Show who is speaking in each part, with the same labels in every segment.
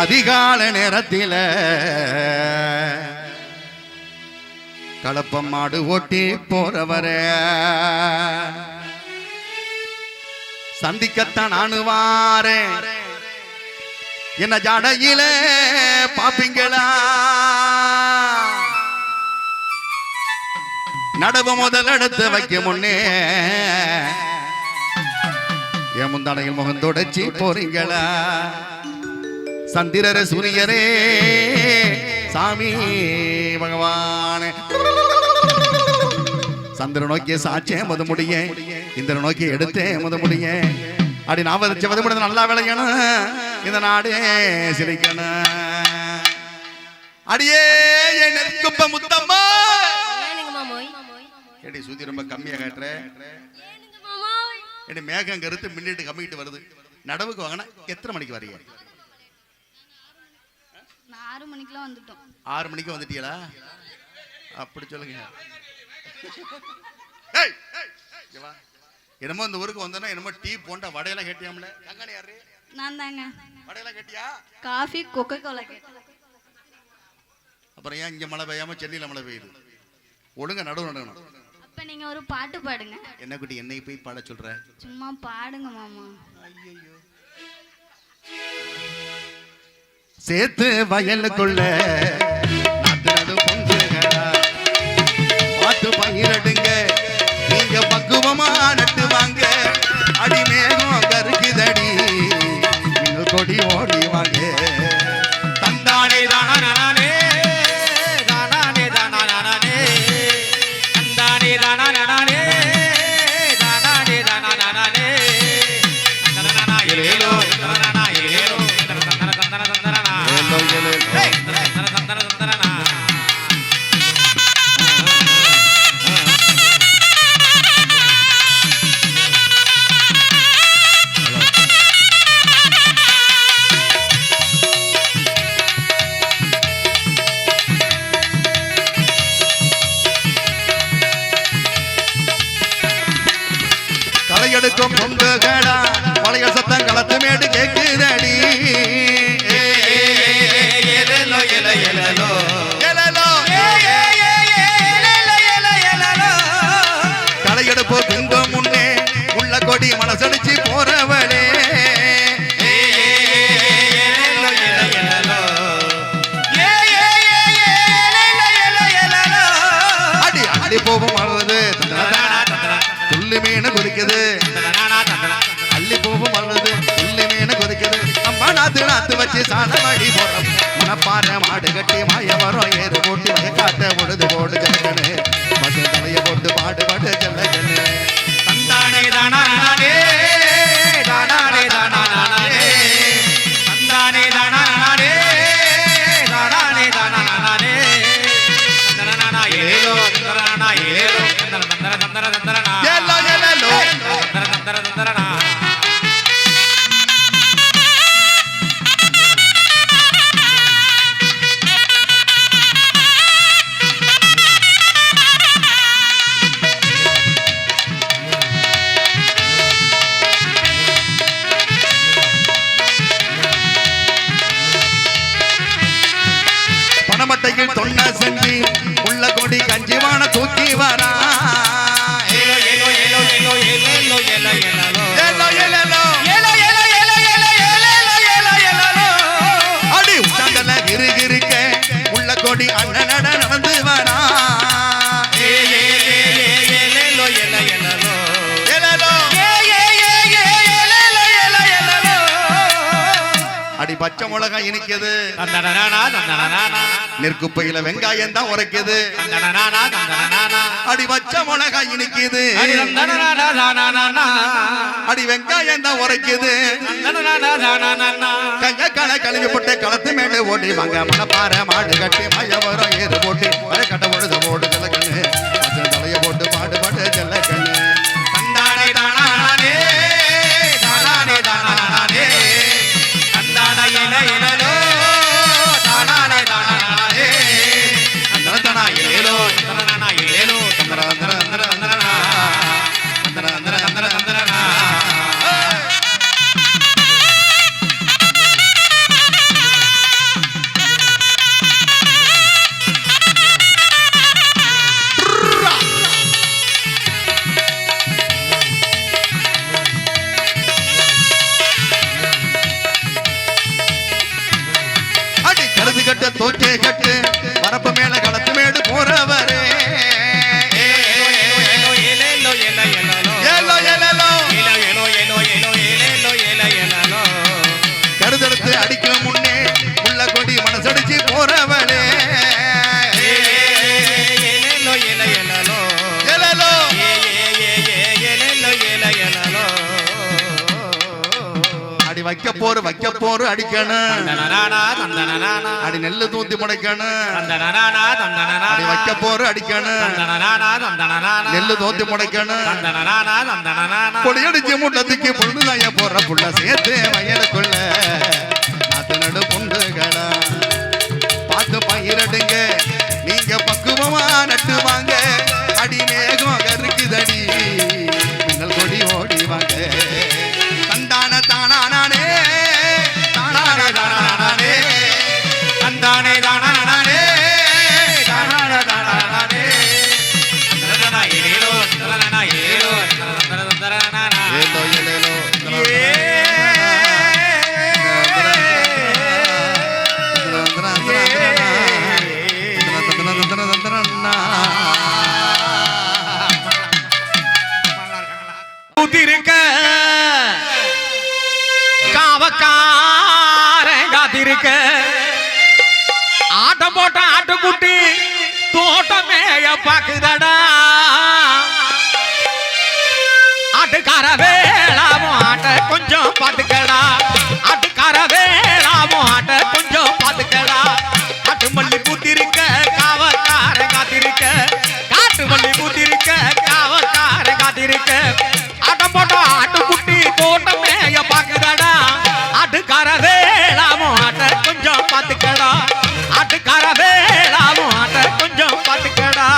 Speaker 1: அதிகால நேரத்தில் கலப்பம் மாடு ஓட்டி போறவர சந்திக்கத்தான் நானு வாரேன். என்ன ஜாடையில பாப்பீங்களா? நடவு முதல் எடுத்து வைக்க முன்னே என் முந்தானையில் முகம் தொடச்சி போறீங்களா? சந்திரரே சூரியரே சாமி பகவானே, சந்திர நோக்கிய சாட்சிய முத முடிய, இந்திர நோக்கி எடுத்தே முத முடிய. அப்படி நான் வச்சு வந்து முடியாது நல்லா விளையணும், இந்த நாடே சிரிக்கணும். அடியே நெருக்குப்ப முத்தம்மா எடி சுத்தி ரொம்ப கம்மியா காட்டுற. எடி மேகம் கருத்து மின்னிட்டு கம்மிட்டு வருது. நடவுக்கு வாங்கினா எத்தனை மணிக்கு வரீங்க?
Speaker 2: 6 மணிக்கெல்லாம் வந்துட்டோம்.
Speaker 1: 6 மணிக்கு வந்துட்டீங்களா? அப்படி சொல்லுங்க. என்னமோ இந்த ஊருக்கு வந்தோன்னா என்னமோ டீ போண்டா வடையெல்லாம் கேட்டியாம்ல? யாரு?
Speaker 2: நான் தாங்க.
Speaker 1: வடையெல்லாம் கேட்டியா?
Speaker 2: காஃபி கொக்கோ கோலா கேட்டேன்.
Speaker 1: அப்புறம் ஏன் இங்க மழை பெய்யாம சென்னையில மழை பெய்யுது? ஒழுங்கா நடுவு நடக்கணும்.
Speaker 2: அப்ப நீங்க ஒரு பாட்டு பாடுங்க.
Speaker 1: என்ன குட்டி என்னை போய் பாட சொல்ற?
Speaker 2: சும்மா பாடுங்க மாமா.
Speaker 1: ஐயோ, சேத்து வயலுக்குள்ள நடுறது பொங்குகளா, பாத்து பயிரடுங்க, நீங்க பக்குவமா நட்டு வாங்க. அடிமேகம் கருக்குதடி, நீங்கள் கொடி ஓடி வாங்க.
Speaker 3: தந்தானே தானே தானே தானே தந்தானே தானே தானே தானே ஏலோ தந்தனா ஏலோ தந்தன தந்தன தந்தனா
Speaker 1: ஏலோ ஏலோ
Speaker 3: தந்தன தந்தன தந்தனா.
Speaker 1: களையெடுக்கும் பொங்குகளா, பழைய சத்தம் களத்து மேடு கேக்குதடி.
Speaker 3: ஏலோ ஏலோ ஏலோ
Speaker 1: ஏலோ களையெடுப்போ பிங்க முன்னே உள்ள கொடி மனசடிச்சு போறவளே. அடி அடி போகும் மலருது, துள்ளி மீன் கொதிக்குது. அள்ளி போகும் மலருது, துள்ளி மீன் கொதிக்குது. அம்மா நாத்து நாத்து வச்சு சாணவாடி போறோம். மனப்பாறை மாடு கட்டி மாய வரும், ஏறு போட்டு காட்ட பொழுது போடு ஜல்லகனு, பசு தலைய போட்டு பாடு பாடு ஜல்லகனு.
Speaker 3: தந்தானே தானே தானே தானே தந்தானே தானே தானே தானே தந்தனா ஏலோ தந்தனா ஏலோ தந்தன தந்தன தந்தன தந்தனா
Speaker 1: ஏலோ ஏலோ
Speaker 3: தந்தன தந்தன தந்தனா.
Speaker 1: பணமட்டையில் தொன்ன செஞ்சு உள்ள கொடி கஞ்சிவான தூக்கி வரா.
Speaker 3: ஏலோ ஏலோ ஏலோ ஏலோ ஏலோ ஏலோ ஏலோ
Speaker 1: ஏலோ ஏலோ அடி உச்சந்தல கிருகிருக்க உள்ள கொடி அண்ணனட நடந்து வரா.
Speaker 3: ஏலோ ஏலோ ஏலோ
Speaker 1: ஏலோ அடி பச்சை மிளகாய் இனிக்குது,
Speaker 3: தந்தனா தந்தனா
Speaker 1: நெற்குப்பையில வெங்காயம் தான் உரைக்குது.
Speaker 3: தந்தனா தந்தனா
Speaker 1: அடி பச்சை மிளகாய் இனிக்குது,
Speaker 3: தந்தனா
Speaker 1: அடி வெங்காயம் தான் உரைக்குது.
Speaker 3: தந்தனா
Speaker 1: கைய களை கழுவி போட்டு களத்து மேடு ஓடி வாங்க. மனப்பாறை மாடு கட்டி மய வரும், ஏறு போட்டு மழை கட்ட பொழுது போடு ஜல்லகண்ணு, பசு தலைய போட்டு பாடு பாடு ஜல்லகண்ணு.
Speaker 3: தந்தானே தானே தானே தானே தந்தானா ஏலோ ஏலோ தானே தானே தந்தனா ஏலோ தந்தனா ஏலோ தந்தன தந்தன தந்தன தந்தனா தந்தன தந்தன தந்தன தந்தனா.
Speaker 1: தோச்சே கட்டு வரப்பு மேல களத்து மேடு போறவரே ஏலோ ஏலோ கருதெடுத்து அடிக்க முன்னே உள்ள கொடி மனசடிச்சு போறவளே அடி வைக்க போரு அடிக்கணும் அடி நெல்லு தூத்தி முடைக்கணும் அடி வைக்க போரு அடிக்கணும் நெல்லு தூத்தி முடைக்கணும் கொடியடிச்சு முட்டத்துக்கு பொழுதுதாய போற புள்ள சேர்த்து வயலுக்குள்ள நாத்து நடு புண்டுகளா பார்த்து பயிரடுங்க நீங்க பக்குவமா நட்டு வாங்க அடி மேகம் கருக்குதடி மின்னல் கொடி ஓடி வாங்க தந்தான தானானே தானானே தானானே தந்தானே தானானே தானானே தானானே ஏலோ
Speaker 3: ஊத்திருக்க காவக்காரன் காத்திருக்க ஆட்டம் போட்ட ஆட்டுக்குட்டி தோட்டம் மேய பாக்குதடா ஆட்டுக்கார வேளாவும் ஆட்ட கொஞ்சம் பாத்துக்கடா ஆட்டுக்கார வேளாவும் ஆட்ட கொஞ்சம் பாத்துக்கடா காட்டு மல்லி பூத்திருக்க காவக்காரன் காத்திருக்க காட்டு மல்லி பூத்திருக்க காவக்காரன் காத்திருக்க ஆட்டம் போட்ட ஆட்டுக்குட்டி தோட்டம் மேய பாக்குதடா ஆட்டுக்கார வேளாவும் ஆட்ட கொஞ்சம் பாத்துக்கடா ஆட்டுக்கார வேளாவும் ஆட்ட கொஞ்சம் பாத்துக்கடா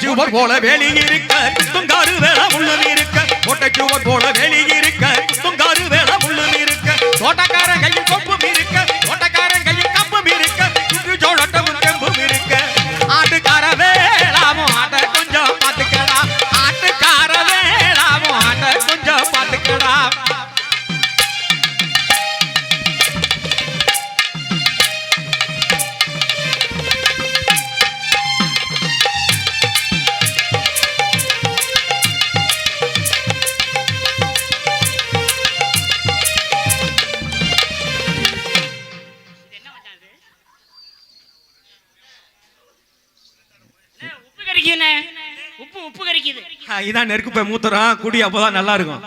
Speaker 3: சுவர் போல வேலி இருக்க குத்துங்காரு வேல முள்ளும் இருக்க கோட்டை சுவர் போல வேலி இருக்க குத்துங்காரு வேல முள்ளும் இருக்க தோட்டக்காரன் கையில் கொப்பும் இருக்க தோட்டக்காரன் கையில் கம்பும் இருக்க சுற்று சோழட்டமும் தெம்பும் இருக்க ஆட்டுக்கார வேளாவும் ஆட்ட கொஞ்சம் பாத்துக்கடா ஆட்டுக்கார வேளாவும் ஆட்ட கொஞ்சம் பாத்துக்கடா
Speaker 4: உப்பு கரிக்குது.
Speaker 3: இதான் நெருக்கு போய் மூத்துறான் குடி அப்பதான் நல்லா இருக்கும்.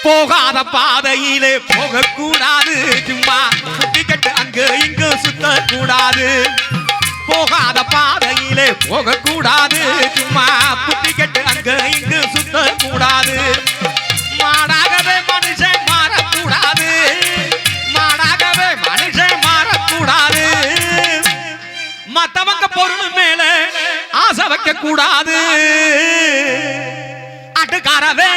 Speaker 3: போகாத பாதையிலே போக கூடாது சும்மா சுத்திக்கட்டு அங்க இங்க சுத்த கூடாது போகாத பாதையிலே போக கூடாது சும்மா புத்திக்கட்டு அங்க இங்க சுத்த கூடாது மாடாகவே மனுஷன் மாறக்கூடாது மாடாகவே மனுஷன் மாறக்கூடாது மத்தவங்க பொருள் மேல ஆசை வைக்க கூடாது ஆட்டுக்காரவே